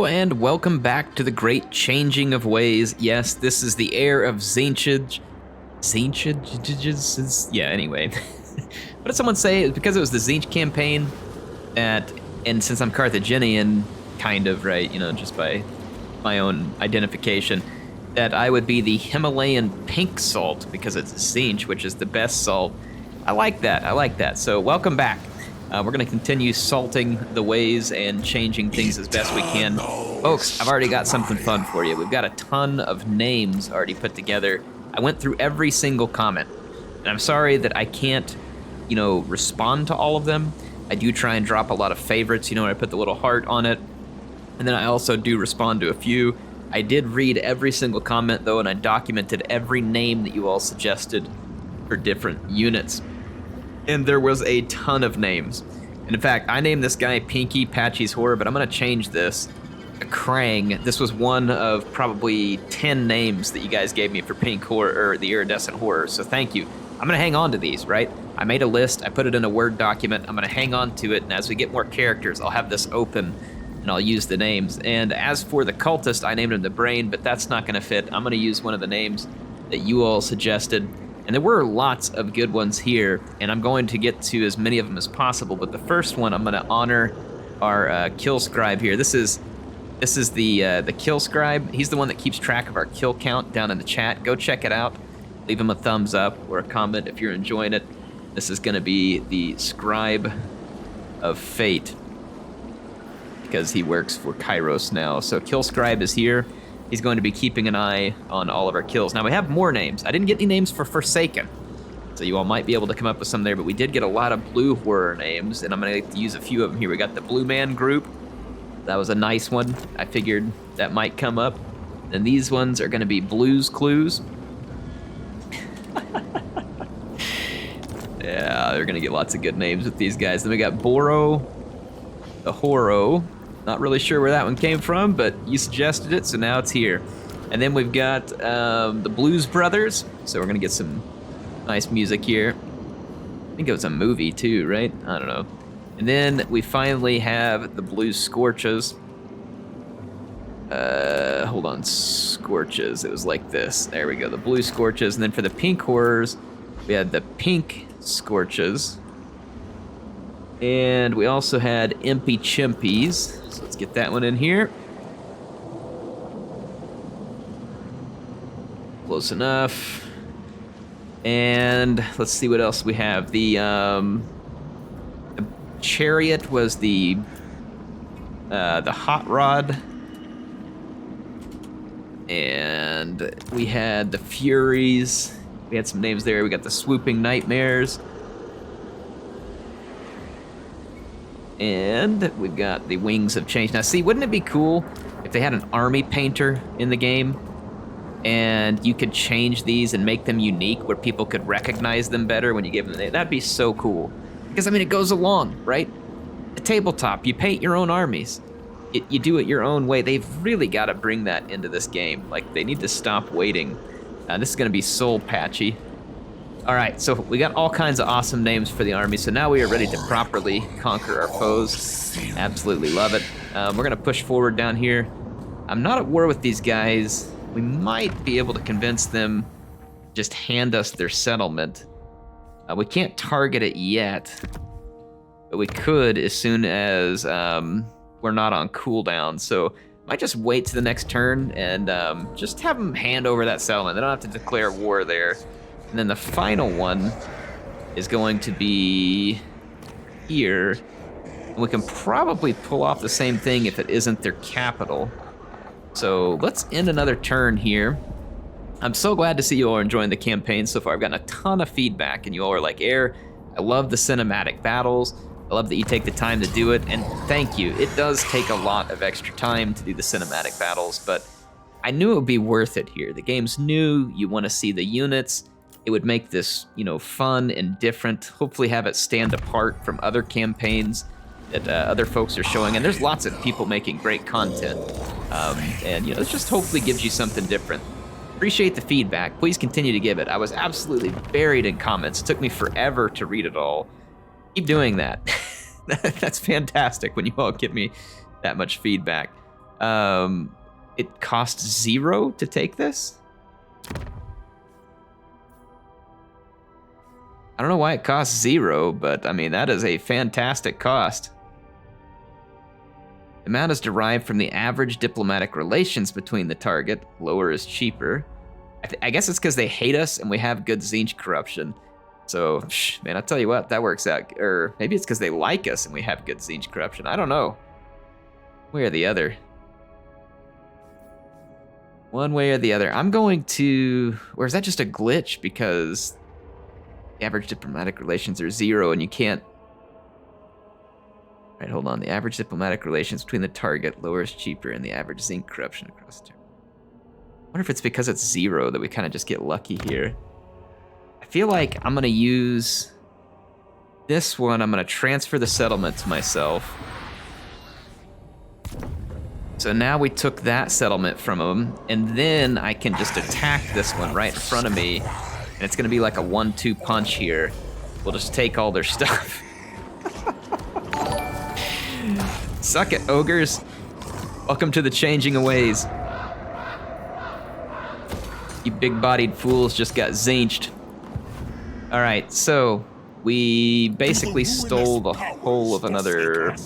Hello and welcome back to the great changing of ways. Yes, this is the heir of Tzeentch. Tzeentch? Yeah, anyway. What did someone say? Because it was the Tzeentch campaign that, and since I'm Carthaginian, kind of, right, you know, just by my own identification, that I would be the Himalayan pink salt because it's Tzeentch, which is the best salt. I like that. So welcome back. We're going to continue salting the ways and changing things as best we can. Folks, I've already got something fun for you. We've got a ton of names already put together. I went through every single comment, and I'm sorry that I can't, you know, respond to all of them. I do try and drop a lot of favorites, you know, when I put the little heart on it. And then I also do respond to a few. I did read every single comment, though, and I documented every name that you all suggested for different units. And there was a ton of names. And in fact, I named this guy Pinky Patchy's Horror, but I'm going to change this to Krang. This was one of probably 10 names that you guys gave me for Pink Horror, or the Iridescent Horror, so thank you. I'm going to hang on to these, right? I made a list, I put it in a Word document, I'm going to hang on to it, and as we get more characters, I'll have this open, and I'll use the names. And as for the Cultist, I named him the Brain, but that's not going to fit. I'm going to use one of the names that you all suggested. And there were lots of good ones here, and I'm going to get to as many of them as possible. But the first one, I'm going to honor our kill scribe here. This is the kill scribe. He's the one that keeps track of our kill count down in the chat. Go check it out. Leave him a thumbs up or a comment if you're enjoying it. This is going to be the scribe of fate because he works for Kairos now. So kill scribe is here. He's going to be keeping an eye on all of our kills. Now, we have more names. I didn't get any names for Forsaken, so you all might be able to come up with some there, but we did get a lot of blue horror names, and I'm going to use a few of them here. We got the Blue Man Group. That was a nice one. I figured that might come up. And these ones are going to be Blues Clues. Yeah, they're going to get lots of good names with these guys. Then we got Boro, the Horo. Not really sure where that one came from, but you suggested it, so now it's here. And then we've got the Blues Brothers, so we're gonna get some nice music here. I think it was a movie too, right? I don't know. And then we finally have the Blues Scorches. Hold on, Scorches, it was like this. There we go, the Blue Scorches. And then for the Pink Horrors, we had the Pink Scorches. And we also had Impy Chimpies. So let's get that one in here. Close enough. And let's see what else we have. The Chariot was the Hot Rod. And we had the Furies. We had some names there. We got the Swooping Nightmares. And we've got the Wings of Change. Now, see, wouldn't it be cool if they had an army painter in the game and you could change these and make them unique where people could recognize them better when you give them the name? That'd be so cool. Because, I mean, it goes along, right? The tabletop, you paint your own armies. You do it your own way. They've really got to bring that into this game. Like, they need to stop waiting. This is going to be Soul Patchy. All right, so we got all kinds of awesome names for the army, so now we are ready to properly conquer our foes. Absolutely love it. We're going to push forward down here. I'm not at war with these guys. We might be able to convince them just hand us their settlement. We can't target it yet, but we could as soon as we're not on cooldown. So might just wait to the next turn and just have them hand over that settlement. They don't have to declare war there. And then the final one is going to be here. And we can probably pull off the same thing if it isn't their capital. So let's end another turn here. I'm so glad to see you all are enjoying the campaign so far. I've gotten a ton of feedback, and you all are like, Air, I love the cinematic battles. I love that you take the time to do it, and thank you. It does take a lot of extra time to do the cinematic battles, but I knew it would be worth it here. The game's new, you want to see the units. It would make this, you know, fun and different. Hopefully have it stand apart from other campaigns that other folks are showing. And there's lots of people making great content. And, you know, it just hopefully gives you something different. Appreciate the feedback. Please continue to give it. I was absolutely buried in comments. It took me forever to read it all. Keep doing that. That's fantastic when you all give me that much feedback. It costs 0 to take this. I don't know why it costs 0, but I mean, that is a fantastic cost. The amount is derived from the average diplomatic relations between the target. Lower is cheaper. I guess it's because they hate us and we have good Tzeentch corruption. So, man, I'll tell you what, that works out. Or maybe it's because they like us and we have good Tzeentch corruption. I don't know. One way or the other. One way or the other. I'm going to... Or is that just a glitch? Because the average diplomatic relations are 0 and you can't... Right, hold on. The average diplomatic relations between the target, lower is cheaper, and the average Tzeentch corruption across the turn. I wonder if it's because it's 0 that we kind of just get lucky here. I feel like I'm going to use this one. I'm going to transfer the settlement to myself. So now we took that settlement from him, and then I can just attack this one right in front of me, and it's going to be like a 1-2 punch here. We'll just take all their stuff. Suck it, ogres. Welcome to the changing of ways. You big-bodied fools just got Tzeentched. All right, so we basically stole the whole of another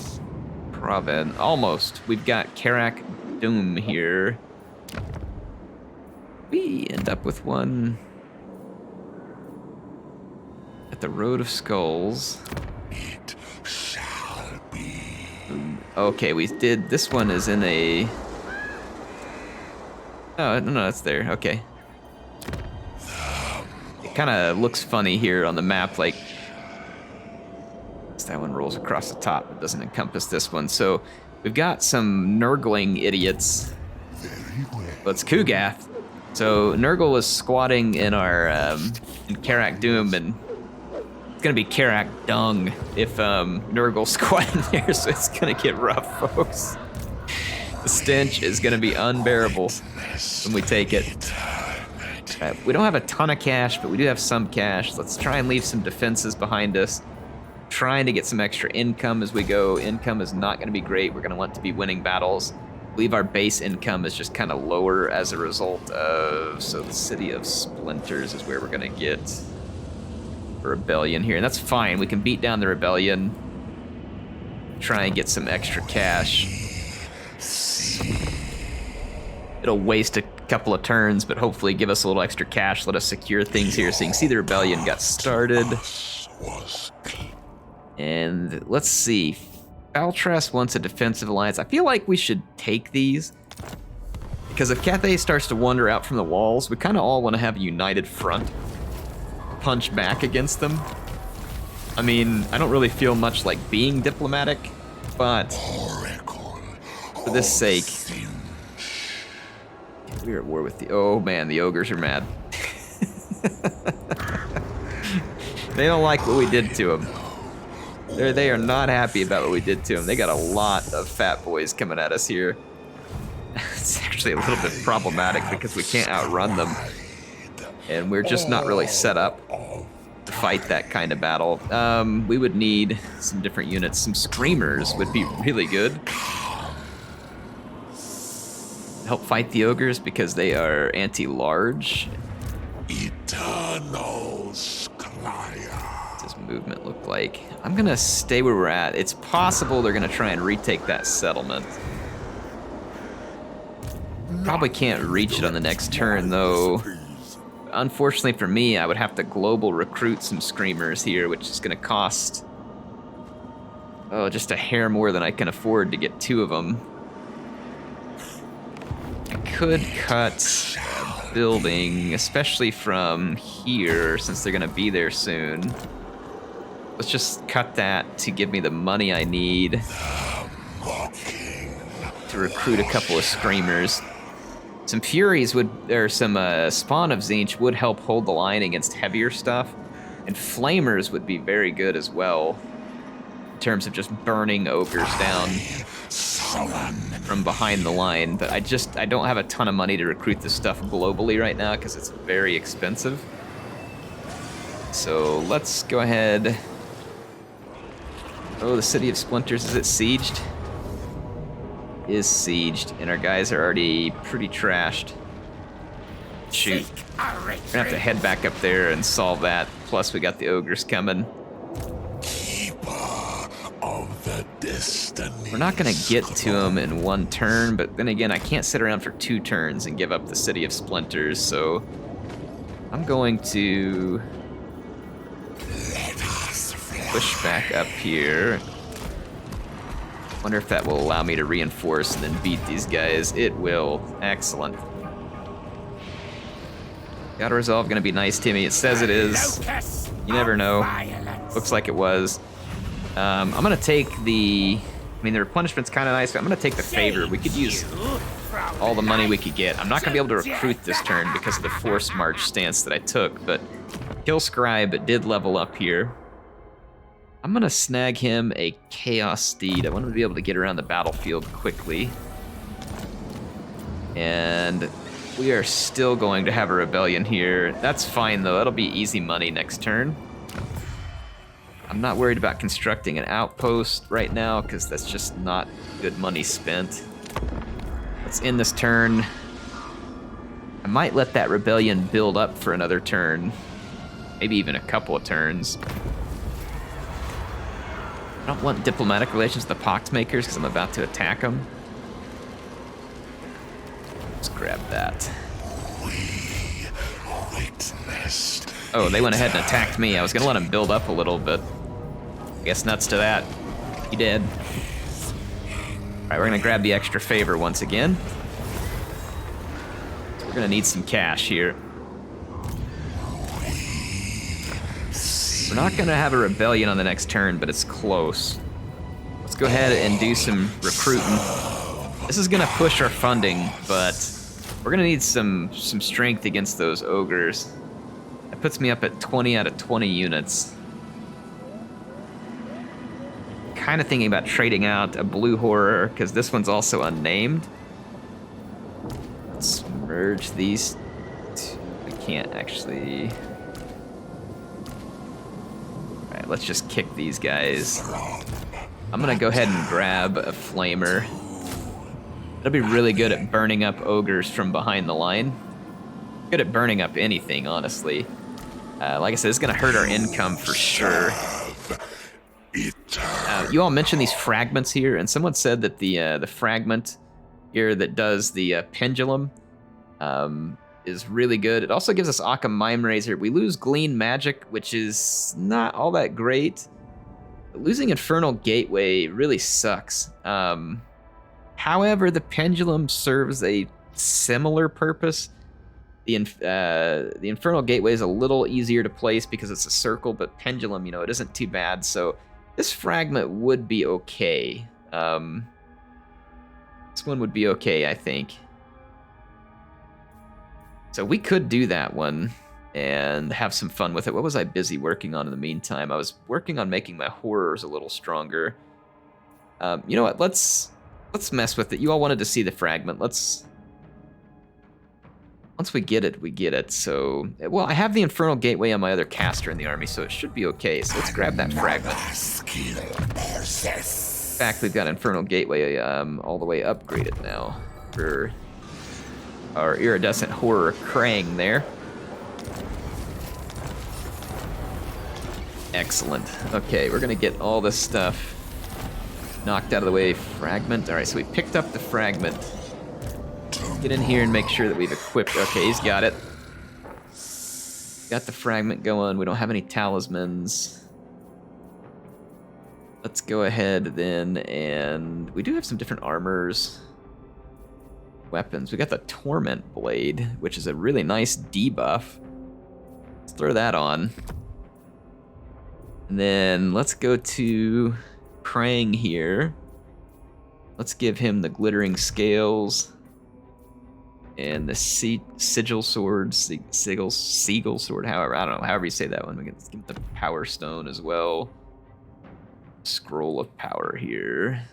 province. Almost. We've got Karak Doom here. We end up with one at the Road of Skulls. It shall be. Okay, we did. This one is in a. Oh, no, it's there. Okay. It kind of looks funny here on the map, like that one rolls across the top. It doesn't encompass this one. So we've got some Nurgling idiots. Well, it's Kugath. So Nurgle was squatting in our in Karak Doom, and it's gonna be Karak Dung if Nurgle's squatting there. So it's gonna get rough, folks. The stench is gonna be unbearable when we take it. We don't have a ton of cash, but we do have some cash. Let's try and leave some defenses behind us. Trying to get some extra income as we go. Income is not going to be great. We're going to want to be winning battles. I believe our base income is just kind of lower as a result of... So the City of Splinters is where we're going to get a rebellion here. And that's fine. We can beat down the rebellion. Try and get some extra cash. It'll waste a couple of turns, but hopefully give us a little extra cash. Let us secure things here. So you can see the rebellion got started. And let's see. Faltras wants a defensive alliance. I feel like we should take these. Because if Cathay starts to wander out from the walls, we kind of all want to have a united front. Punch back against them. I mean, I don't really feel much like being diplomatic, but for this sake, we're at war with the... Oh man, the ogres are mad. They don't like what we did to them. They are not happy about what we did to them. They got a lot of fat boys coming at us here. It's actually a little bit problematic because we can't outrun them. And we're just not really set up to fight that kind of battle. We would need some different units. Some screamers would be really good. Help fight the ogres because they are anti-large. Eternal Sclaya. What's his movement look like? I'm gonna stay where we're at. It's possible they're gonna try and retake that settlement. Probably can't reach it on the next turn though. Unfortunately for me, I would have to global recruit some screamers here, which is gonna cost just a hair more than I can afford to get 2 of them. I could cut a building, especially from here, since they're gonna be there soon. Let's just cut that to give me the money I need to recruit a couple of screamers. Some Furies would, or some Spawn of Tzeentch would help hold the line against heavier stuff, and Flamers would be very good as well in terms of just burning ogres down from behind the line. But I don't have a ton of money to recruit this stuff globally right now because it's very expensive. So let's go ahead. Oh, the City of Splinters, is it sieged? is sieged, and our guys are already pretty trashed. Shoot. We're gonna have to head back up there and solve that. Plus, we got the ogres coming. Keeper of the destiny. We're not gonna get to them in one turn, but then again, I can't sit around for 2 turns and give up the City of Splinters, so I'm going to push back up here. Wonder if that will allow me to reinforce and then beat these guys. It will. Excellent. God of Resolve gonna be nice to me. It says it is. You never know. Looks like it was. I'm gonna take the... I mean, the replenishment's kind of nice, but I'm gonna take the favor. We could use all the money we could get. I'm not gonna be able to recruit this turn because of the forced march stance that I took, but Kill Scribe did level up here. I'm gonna snag him a Chaos Steed. I want him to be able to get around the battlefield quickly. And we are still going to have a rebellion here. That's fine though, that'll be easy money next turn. I'm not worried about constructing an outpost right now because that's just not good money spent. Let's end this turn. I might let that rebellion build up for another turn. Maybe even a couple of turns. I don't want diplomatic relations with the Poxmakers because I'm about to attack them. Let's grab that. We witnessed. Oh, they went ahead and attacked me. I was gonna let them build up a little, but I guess nuts to that. He did. All right, we're gonna grab the extra favor once again. We're gonna need some cash here. We're not gonna have a rebellion on the next turn, but it's close. Let's go ahead and do some recruiting. This is gonna push our funding, but we're gonna need some strength against those ogres. That puts me up at 20 out of 20 units. Kind of thinking about trading out a blue horror, because this one's also unnamed. Let's merge these two. I can't actually... Alright, let's just kick these guys. I'm gonna go ahead and grab a flamer. It'll be really good at burning up ogres from behind the line. Good at burning up anything, honestly. Like I said, it's gonna hurt our income for sure. You all mentioned these fragments here, and someone said that the fragment here that does the pendulum is really good. It also gives us Occam Mime Razor. We lose Glean Magic, which is not all that great. But losing Infernal Gateway really sucks. However, the pendulum serves a similar purpose. The Infernal Gateway is a little easier to place because it's a circle, but pendulum, it isn't too bad. So this fragment would be okay. This one would be okay, I think. So we could do that one and have some fun with it. What was I busy working on in the meantime? I was working on making my horrors a little stronger. You know what? Let's mess with it. You all wanted to see the fragment. Once we get it, we get it. So, well, I have the Infernal Gateway on my other caster in the army, so it should be okay. So let's grab that fragment. In fact, we've got Infernal Gateway all the way upgraded now for our iridescent horror Krang there. Excellent. Okay, we're gonna get all this stuff knocked out of the way. Fragment. All right, so we picked up the fragment. Get in here and make sure that we've equipped. Okay, he's got it. Got the fragment going. We don't have any talismans. Let's go ahead then, and we do have some different armors. Weapons. We got the Torment Blade, which is a really nice debuff. Let's throw that on. And then let's go to Krang here. Let's give him the Glittering Scales. And the Sigil Sword, Seagull Sword, however you say that one. We can give the Power Stone as well. Scroll of Power here.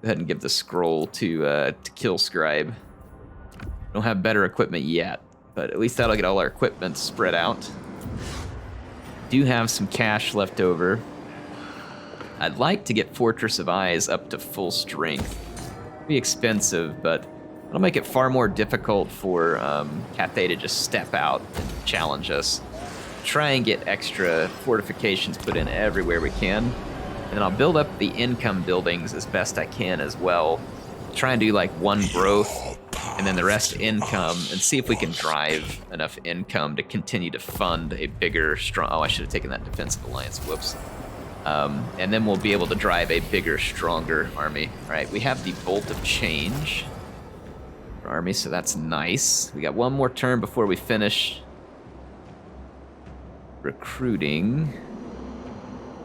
Go ahead and give the scroll to Kill Scribe. Don't have better equipment yet, but at least that'll get all our equipment spread out. Do have some cash left over. I'd like to get Fortress of Eyes up to full strength. be expensive, but it'll make it far more difficult for Cathay to just step out and challenge us. Try and get extra fortifications put in everywhere we can. And then I'll build up the income buildings as best I can as well. Try and do like one growth and then the rest income, and see if we can drive enough income to continue to fund a bigger, strong... Oh, I should have taken that defensive alliance. Whoops. And then we'll be able to drive a bigger, stronger army. All right, we have the Bolt of Change for army, so that's nice. We got one more turn before we finish recruiting.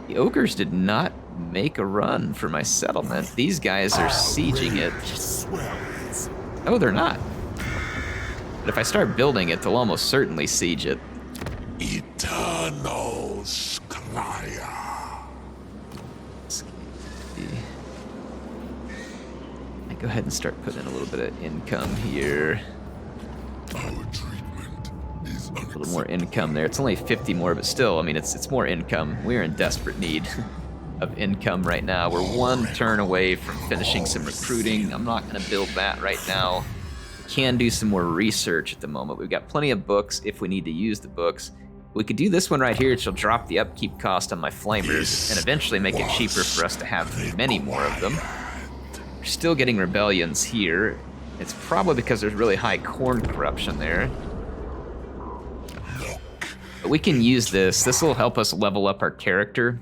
The ogres did not make a run for my settlement. These guys are sieging it. Oh, they're not. But if I start building it, they'll almost certainly siege it. Eternal Scrya. I go ahead and start putting in a little bit of income here. Our treatment is A little more income there. It's only 50 more, but still, I mean, it's more income. We're in desperate need of income right now. We're one turn away from finishing some recruiting. I'm not going to build that right now. We can do some more research at the moment. We've got plenty of books if we need to use the books. We could do this one right here, which will drop the upkeep cost on my flamers and eventually make it cheaper for us to have many more of them. We're still getting rebellions here. It's probably because there's really high Khorne corruption there. But we can use this. This will help us level up our character.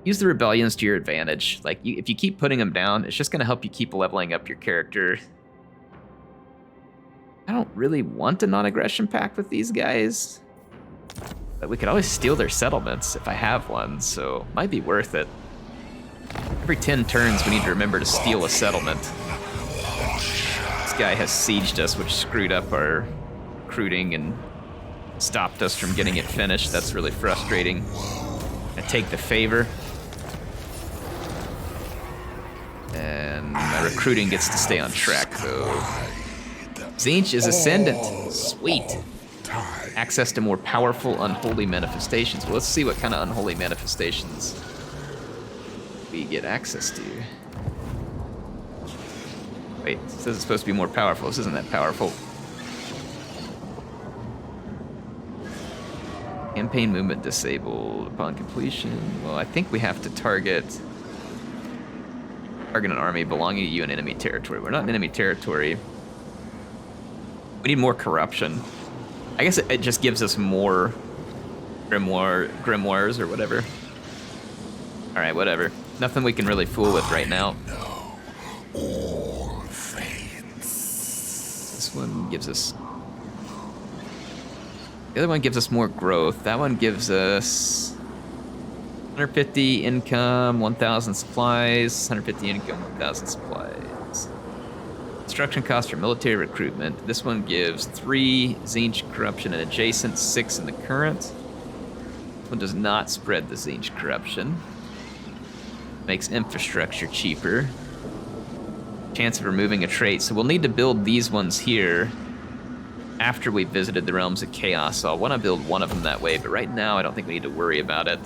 Use the rebellions to your advantage. Like, if you keep putting them down, it's just going to help you keep leveling up your character. I don't really want a non-aggression pact with these guys. But we could always steal their settlements if I have one, so might be worth it. Every 10 turns, we need to remember to steal a settlement. This guy has sieged us, which screwed up our recruiting and stopped us from getting it finished. That's really frustrating. I take the favor. And my recruiting gets to stay on track, though. Tzeentch is Ascendant. Sweet. Access to more powerful unholy manifestations. Well, let's see what kind of unholy manifestations we get access to. Wait, it says it's supposed to be more powerful. This isn't that powerful. Campaign movement disabled upon completion. Well, I think we have to target an army belonging to you in enemy territory. We're not in enemy territory. We need more corruption. I guess it just gives us more grimoires or whatever. All right, whatever. Nothing we can really fool with right now. This one gives us... The other one gives us more growth. That one gives us 150 income, 1,000 supplies, 150 income, 1,000 supplies. Construction cost for military recruitment. This one gives 3 Tzeentch corruption and adjacent, 6 in the current. This one does not spread the Tzeentch corruption. Makes infrastructure cheaper. Chance of removing a trait. So we'll need to build these ones here after we've visited the Realms of Chaos. So I'll want to build one of them that way, but right now I don't think we need to worry about it.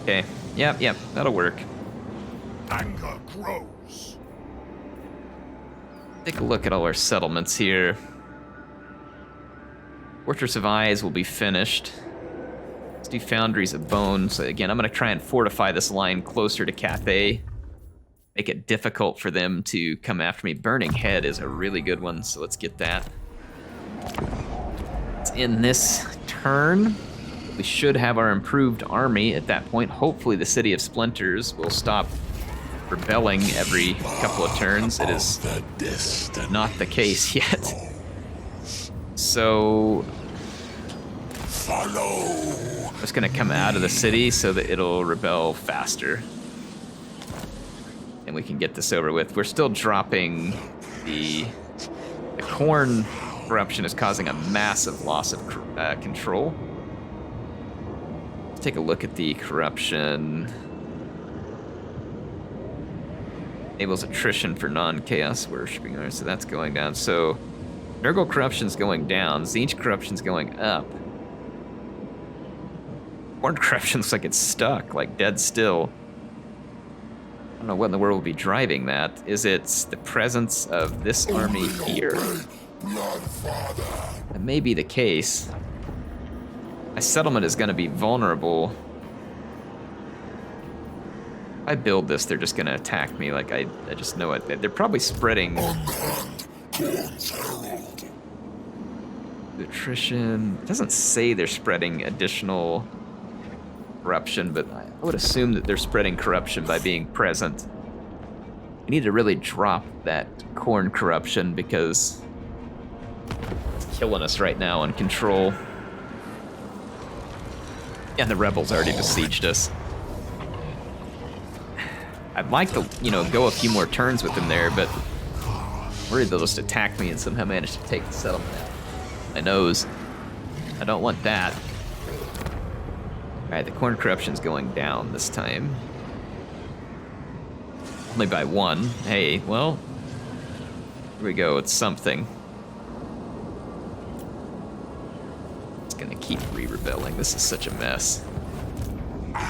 Okay, yep, that'll work. Anger grows. Take a look at all our settlements here. Fortress of Eyes will be finished. Let's do Foundries of Bone. So again, I'm going to try and fortify this line closer to Cathay. Make it difficult for them to come after me. Burning Head is a really good one, so let's get that. It's in this turn. We should have our improved army at that point. Hopefully the City of Splinters will stop rebelling every couple of turns. It is not the case yet. So I'm just gonna come out of the city so that it'll rebel faster. And we can get this over with. We're still dropping the Khorne corruption is causing a massive loss of control. Let's take a look at the corruption. Enables attrition for non-chaos worshipping. So that's going down. So Nurgle corruption's going down. Tzeentch corruption's going up. Khorne corruption looks like it's stuck, like dead still. don't know what in the world will be driving that. Is it the presence of this army here? That may be the case. My settlement is going to be vulnerable. If I build this, they're just going to attack me. Like, I just know it. They're probably spreading nutrition. It doesn't say they're spreading additional corruption, but I would assume that they're spreading corruption by being present. We need to really drop that Khorne corruption because it's killing us right now on control. And the rebels already besieged us. I'd like to, go a few more turns with them there, but I'm worried they'll just attack me and somehow manage to take the settlement out. My nose. I don't want that. Alright, the Khorne corruption's going down this time. Only by 1. Hey, well, here we go, it's something. It's gonna keep re-rebelling. This is such a mess.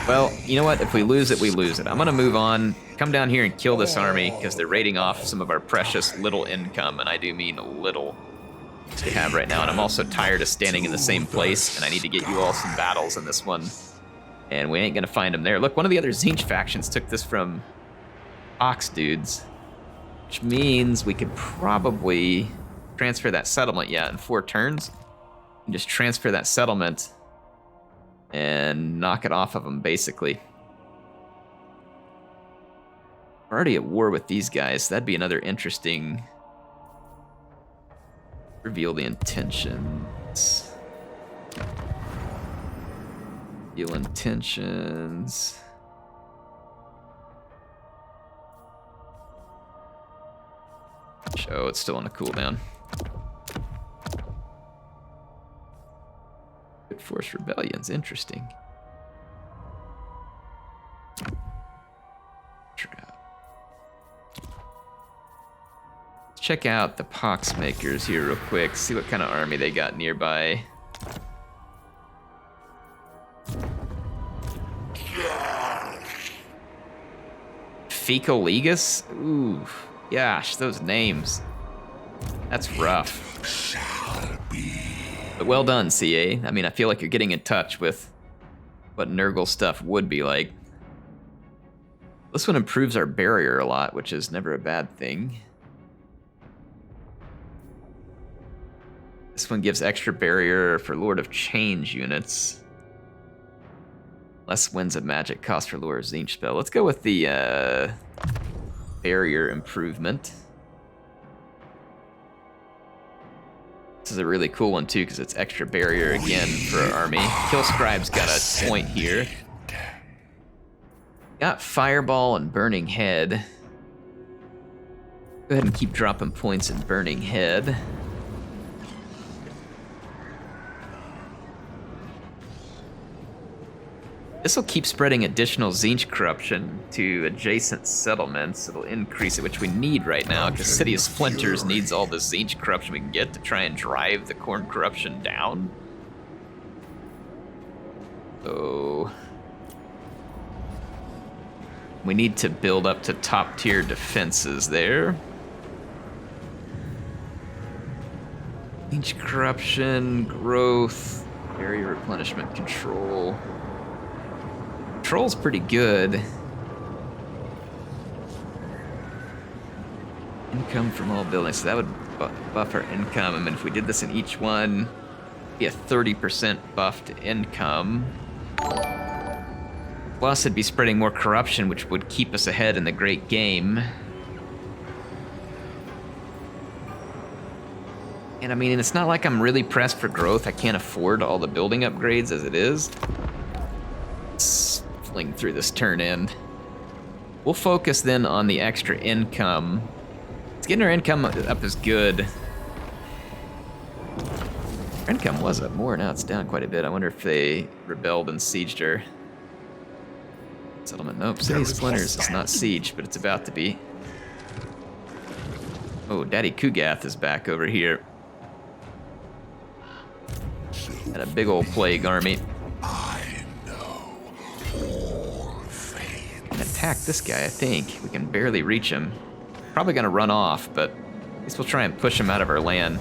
Well, you know what? If we lose it, we lose it. I'm gonna move on, come down here and kill this army, because they're raiding off some of our precious little income, and I do mean little we have right now, and I'm also tired of standing in the same place, and I need to get you all some battles in this one. And we ain't gonna find them there. Look, one of the other Tzeentch factions took this from Ox dudes, which means we could probably transfer that settlement, in 4 turns. And just transfer that settlement and knock it off of them, basically. We're already at war with these guys. That'd be another interesting... Reveal the intentions. Reveal intentions. Oh, it's still on a cooldown. Good force rebellions, interesting. Check out the Poxmakers here real quick, see what kind of army they got nearby. Fecal Legus? Ooh, gosh, those names. That's rough. But well done, CA. I mean, I feel like you're getting in touch with what Nurgle stuff would be like. This one improves our barrier a lot, which is never a bad thing. This one gives extra barrier for Lord of Change units. Less winds of magic cost for Lord of Tzeentch spell. Let's go with the barrier improvement. This is a really cool one too, because it's extra barrier again for our army. Kill Scribe's got a point here. Got Fireball and Burning Head. Go ahead and keep dropping points in Burning Head. This will keep spreading additional Tzeentch corruption to adjacent settlements. It'll increase it, which we need right now, because City of Splinters needs all the Tzeentch corruption we can get to try and drive the Khorne corruption down. So we need to build up to top tier defenses there. Tzeentch corruption, growth, area replenishment, control. Control's pretty good. Income from all buildings, so that would buff our income. I mean, if we did this in each one, it'd be a 30% buff to income. Plus, it'd be spreading more corruption, which would keep us ahead in the great game. And I mean, it's not like I'm really pressed for growth. I can't afford all the building upgrades as it is. Let's fling through this turn end. We'll focus then on the extra income. It's getting our income up is good. Our income was up more, now it's down quite a bit. I wonder if they rebelled and sieged her. Settlement, nope, City of Splinters is not sieged, but it's about to be. Oh, Daddy Kugath is back over here. And a big old plague army. I know all fate. attack this guy, I think. We can barely reach him. Probably gonna run off, but at least we'll try and push him out of our land.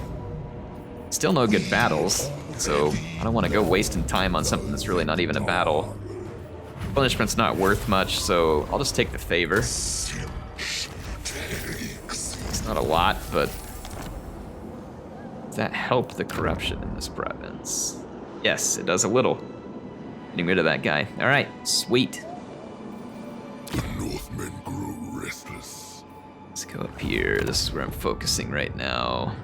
Still no good battles, so I don't want to go wasting time on something that's really not even a battle. Punishment's not worth much, so I'll just take the favor. It's not a lot, but does that help the corruption in this province? Yes, it does a little. Getting rid of that guy. All right, sweet. The Northmen grew restless. Let's go up here. This is where I'm focusing right now.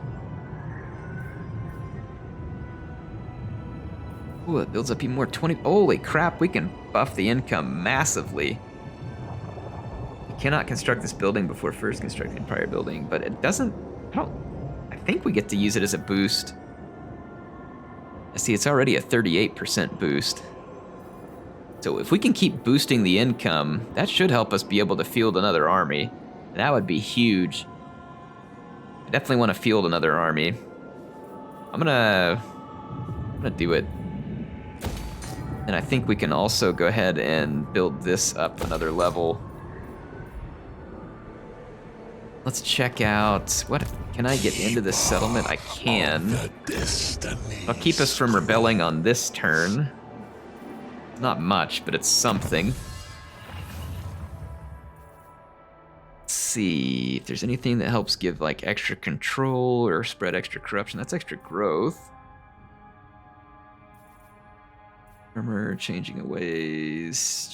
Ooh, it builds up even more. 20. Holy crap, we can buff the income massively. You cannot construct this building before first constructing a prior building, but it doesn't. I think we get to use it as a boost. I see it's already a 38% boost. So if we can keep boosting the income, that should help us be able to field another army. That would be huge. I definitely want to field another army. I'm gonna do it. And I think we can also go ahead and build this up another level. Let's check out, what can I get into this settlement? I can. I'll keep us from rebelling on this turn. Not much, but it's something. Let's see if there's anything that helps give like extra control or spread extra corruption. That's extra growth. Armor, changing ways.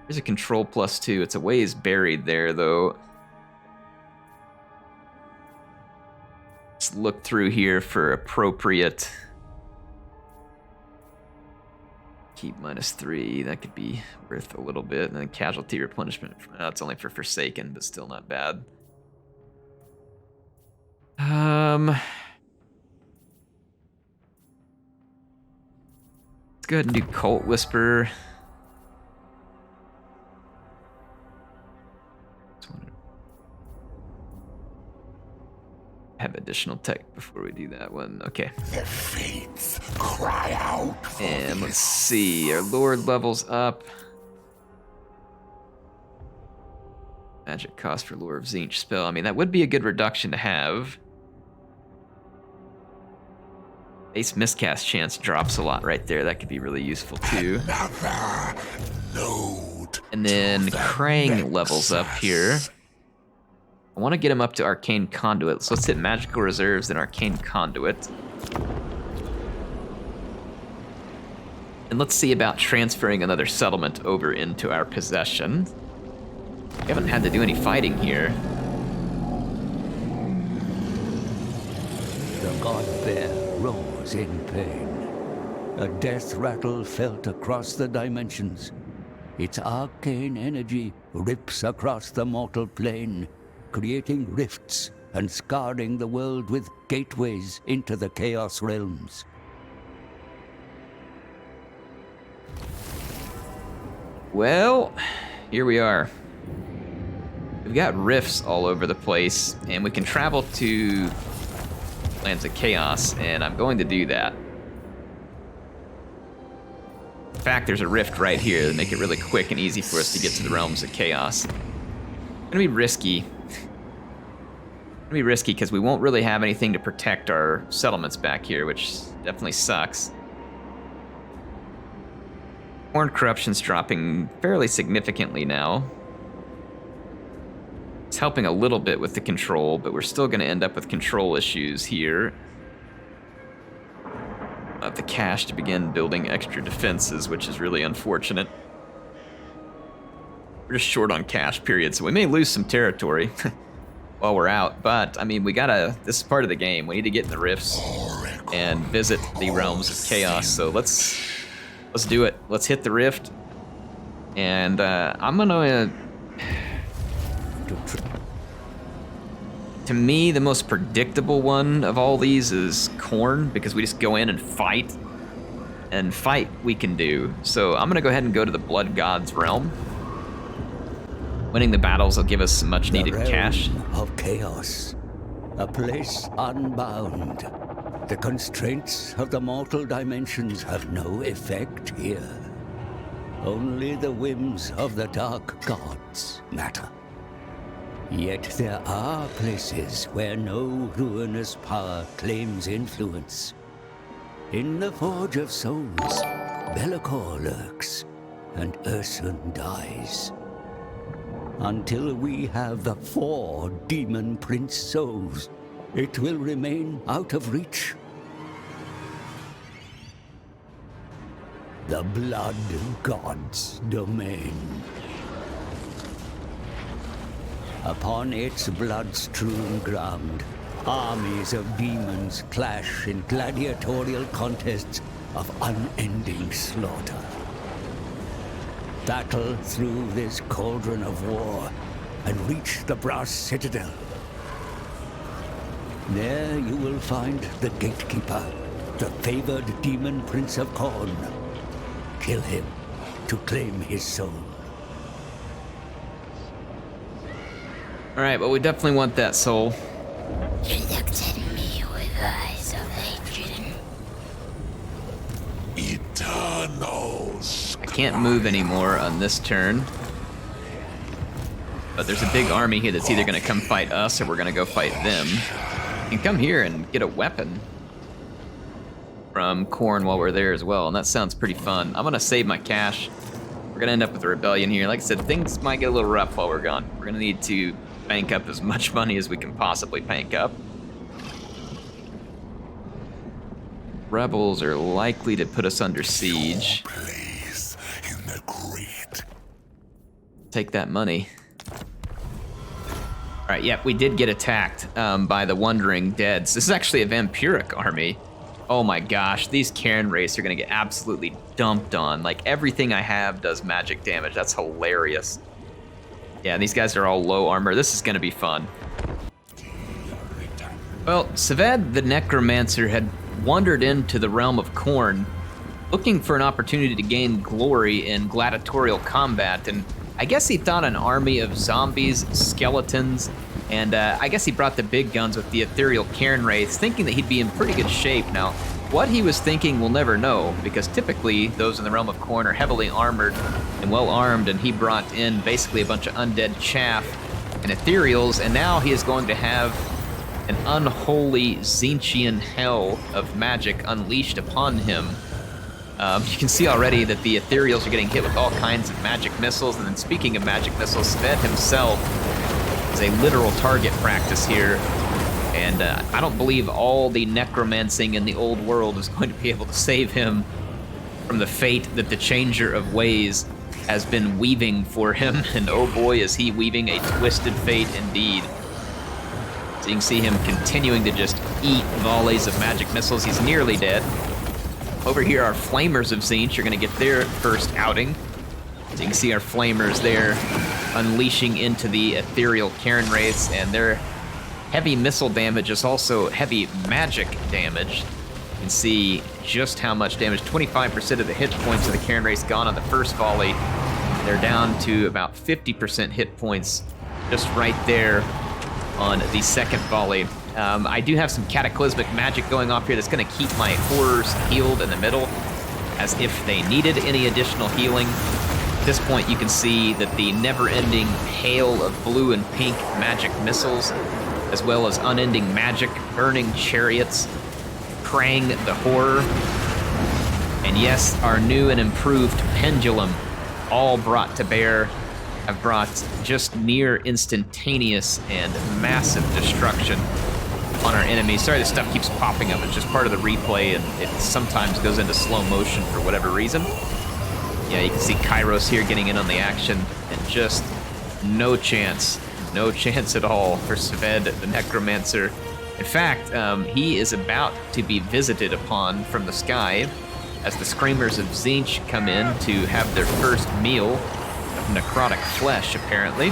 There's a control +2. It's a ways buried there, though. Let's look through here for appropriate. Keep -3. That could be worth a little bit. And then casualty replenishment. No, it's only for Forsaken, but still not bad. Let's go ahead and do Cult Whisper. Have additional tech before we do that one. Okay. The fates cry out. And let's see. Our Lord levels up. Magic cost for Lore of Tzeentch spell. I mean, that would be a good reduction to have. Base miscast chance drops a lot right there. That could be really useful too. And then Krang levels up here. I want to get him up to Arcane Conduit. So let's hit Magical Reserves and Arcane Conduit. And let's see about transferring another settlement over into our possession. We haven't had to do any fighting here. The god bear rose in pain. A death rattle felt across the dimensions. Its arcane energy rips across the mortal plane, creating rifts and scarring the world with gateways into the Chaos realms. Well, here we are. We've got rifts all over the place, and we can travel to Lands of Chaos, and I'm going to do that. In fact, there's a rift right here to make it really quick and easy for us to get to the Realms of Chaos. It's gonna be risky. Because we won't really have anything to protect our settlements back here, which definitely sucks. Khorne corruption's dropping fairly significantly now. It's helping a little bit with the control, but we're still going to end up with control issues here. Have the cash to begin building extra defenses, which is really unfortunate. We're just short on cash, period, so we may lose some territory while we're out, but I mean, this is part of the game. We need to get in the rifts and visit the Realms of Chaos, so let's do it. Let's hit the rift, and I'm gonna... To me, the most predictable one of all these is Khorne, because we just go in and fight we can do. So I'm gonna go ahead and go to the Blood God's realm. Winning the battles will give us some much needed cash. Of chaos, a place unbound. The constraints of the mortal dimensions have no effect here. Only the whims of the dark gods matter. Yet there are places where no ruinous power claims influence. In the Forge of Souls, Be'lakor lurks, and Ursun dies. Until we have the 4 Demon Prince souls, it will remain out of reach. The Blood God's domain. Upon its blood-strewn ground, armies of demons clash in gladiatorial contests of unending slaughter. Battle through this cauldron of war and reach the Brass Citadel. There you will find the Gatekeeper, the favored demon prince of Khorne. Kill him to claim his soul. All right, well, we definitely want that soul. You looked at me with eyes of hatred. Eternals. I can't move anymore on this turn. But there's a big army here that's either gonna come fight us or we're gonna go fight them. You can come here and get a weapon from Khorne while we're there as well, and that sounds pretty fun. I'm gonna save my cash. We're gonna end up with a rebellion here. Like I said, things might get a little rough while we're gone. We're gonna need to bank up as much money as we can possibly bank up. Rebels are likely to put us under siege. Place in the great. Take that money. All right, yep, we did get attacked by the Wandering Deads. This is actually a vampiric army. Oh my gosh, these Khorne race are gonna get absolutely dumped on. Like, everything I have does magic damage. That's hilarious. Yeah, these guys are all low armor. This is gonna be fun. Well, Sved the Necromancer had wandered into the realm of Khorne, looking for an opportunity to gain glory in gladiatorial combat, and I guess he thought an army of zombies, skeletons, and I guess he brought the big guns with the ethereal Khorne wraiths, thinking that he'd be in pretty good shape. Now, what he was thinking we'll never know, because typically those in the realm of Khorne are heavily armored and well armed, and he brought in basically a bunch of undead chaff and ethereals, and now he is going to have an unholy Tzeentchian hell of magic unleashed upon him. You can see already that the ethereals are getting hit with all kinds of magic missiles, and then speaking of magic missiles, Sved himself is a literal target practice here, and I don't believe all the necromancing in the old world is going to be able to save him from the fate that the Changer of Ways has been weaving for him, and oh boy is he weaving a twisted fate indeed. So you can see him continuing to just eat volleys of magic missiles. He's nearly dead. Over here, our Flamers of Tzeentch are gonna get their first outing. So you can see our Flamers there unleashing into the ethereal Khorne wraiths, and their heavy missile damage is also heavy magic damage. You can see just how much damage. 25% of the hit points of the Khorne wraiths gone on the first volley. They're down to about 50% hit points just right there on the second volley. I do have some cataclysmic magic going off here that's going to keep my horrors healed in the middle, as if they needed any additional healing. At this point, you can see that the never-ending hail of blue and pink magic missiles, as well as unending magic, burning chariots, Krang the Horror, and yes, our new and improved pendulum, all brought to bear, have brought just near instantaneous and massive destruction on our enemies. Sorry, this stuff keeps popping up. It's just part of the replay, and it sometimes goes into slow motion for whatever reason. Yeah, you can see Kairos here getting in on the action, and just no chance at all for Sved the Necromancer. In fact, he is about to be visited upon from the sky as the Screamers of Tzeentch come in to have their first meal of necrotic flesh, apparently.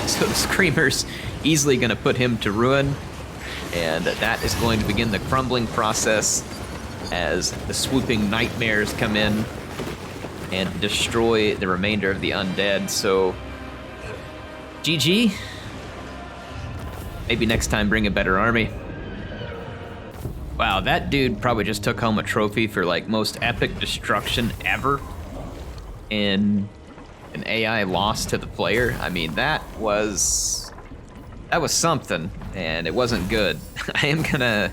So the Screamers easily going to put him to ruin, and that is going to begin the crumbling process as the swooping nightmares come in and destroy the remainder of the undead. So, GG. Maybe next time bring a better army. Wow, that dude probably just took home a trophy for like most epic destruction ever. and an AI loss to the player. I mean, that was something, and it wasn't good. I am gonna,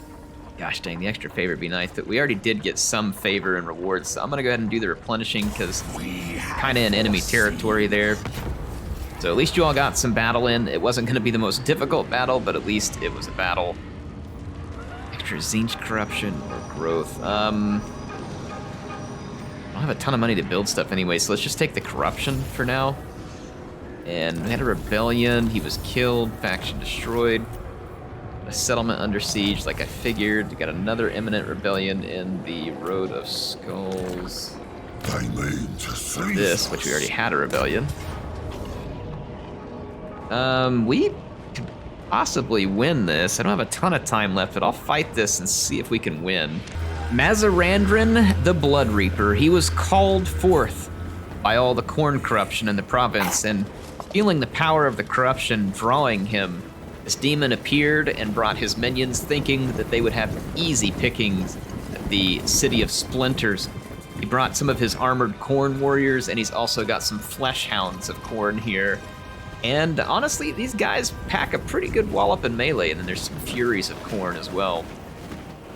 gosh dang, the extra favor would be nice, but we already did get some favor and rewards, so I'm gonna go ahead and do the replenishing because kind of in enemy territory there. So at least you all got some battle in. It wasn't gonna be the most difficult battle, but at least it was a battle. Extra Tzeentch corruption or growth. I don't have a ton of money to build stuff anyway, so let's just take the corruption for now. And we had a rebellion, he was killed, faction destroyed. A settlement under siege, like I figured. We got another imminent rebellion in the Road of Skulls. This, which we already had a rebellion. We could possibly win this. I don't have a ton of time left, but I'll fight this and see if we can win. Mazarandran the Blood Reaper, he was called forth by all the Khorne corruption in the province, and feeling the power of the corruption drawing him, this demon appeared and brought his minions, thinking that they would have easy pickings at the City of Splinters. He brought some of his armored Khorne warriors, and he's also got some flesh hounds of Khorne here. And honestly, these guys pack a pretty good wallop in melee, and then there's some furies of Khorne as well.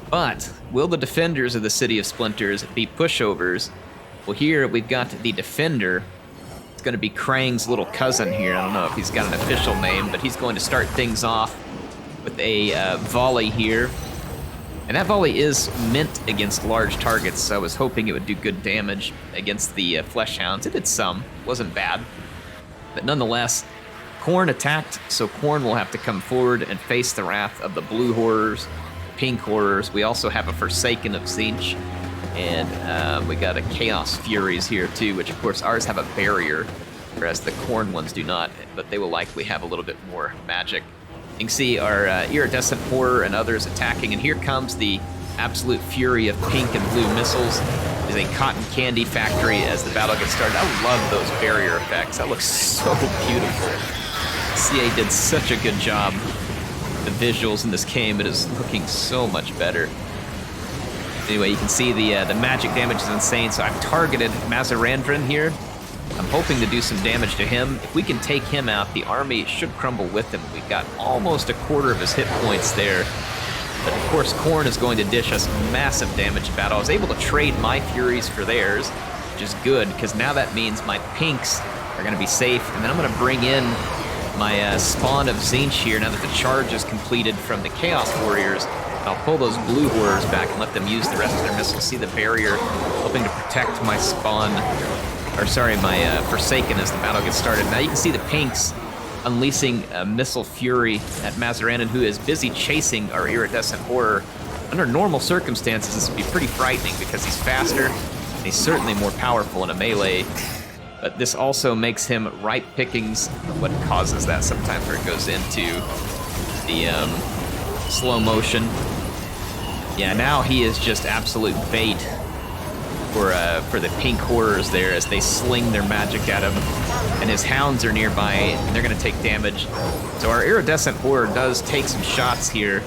But will the defenders of the City of Splinters be pushovers? Well, here we've got the defender. It's going to be Krang's little cousin here. I don't know if he's got an official name, but he's going to start things off with a volley here. And that volley is meant against large targets, so I was hoping it would do good damage against the flesh hounds. It did some, wasn't bad. But nonetheless, Khorne attacked, so Khorne will have to come forward and face the wrath of the blue horrors, pink horrors. We also have a Forsaken of Tzeentch, and we got a Chaos Furies here too, which of course ours have a barrier, whereas the Khorne ones do not, but they will likely have a little bit more magic. You can see our Iridescent Horror and others attacking, and here comes the absolute fury of pink and blue missiles. There's a cotton candy factory as the battle gets started. I love those barrier effects. That looks so beautiful. CA did such a good job. The visuals in this game, it is looking so much better. Anyway, you can see the magic damage is insane, so I've targeted Mazarandran here. I'm hoping to do some damage to him. If we can take him out, the army should crumble with him. We've got almost a quarter of his hit points there. But of course, Khorne is going to dish us massive damage in battle. I was able to trade my Furies for theirs, which is good, because now that means my pinks are going to be safe. And then I'm going to bring in my spawn of Tzeentch here now that the charge is completed from the Chaos Warriors. I'll pull those blue horrors back and let them use the rest of their missiles. See the barrier, hoping to protect my spawn, or sorry, my Forsaken as the battle gets started. Now you can see the pinks unleashing a missile fury at Mazarandran, who is busy chasing our Iridescent Horror. Under normal circumstances, this would be pretty frightening because he's faster, and he's certainly more powerful in a melee. But this also makes him ripe pickings, what causes that sometimes where it goes into the slow motion. Yeah, now he is just absolute bait for the pink horrors there as they sling their magic at him. And his hounds are nearby, and they're going to take damage. So our Iridescent Horror does take some shots here,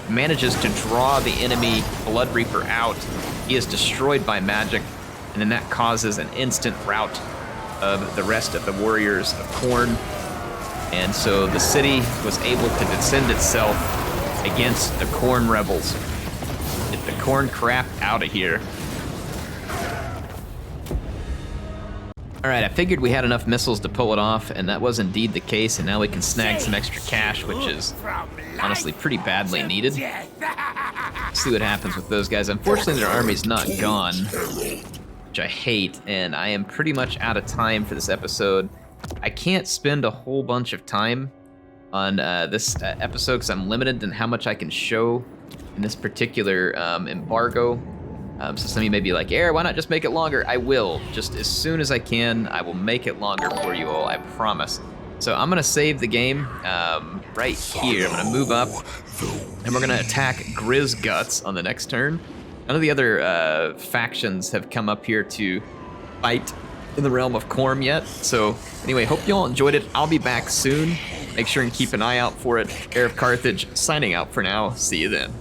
manages to draw the enemy Blood Reaper out. He is destroyed by magic, and then that causes an instant rout of the rest of the warriors of Khorne. And so the city was able to defend itself against the Khorne rebels. Get the Khorne crap out of here. All right, I figured we had enough missiles to pull it off, and that was indeed the case, and now we can snag some extra cash, which is honestly pretty badly needed. Let's see what happens with those guys. Unfortunately, their army's not gone, which I hate, and I am pretty much out of time for this episode. I can't spend a whole bunch of time on this episode because I'm limited in how much I can show in this particular embargo. So some of you may be like, Air, why not just make it longer? I will. Just as soon as I can, I will make it longer for you all, I promise. So I'm gonna save the game right here. I'm gonna move up, and we're gonna attack Grizz Guts on the next turn. None of the other factions have come up here to fight in the realm of Khorne yet. So anyway, hope you all enjoyed it. I'll be back soon. Make sure and keep an eye out for it. HeirofCarthage signing out for now. See you then.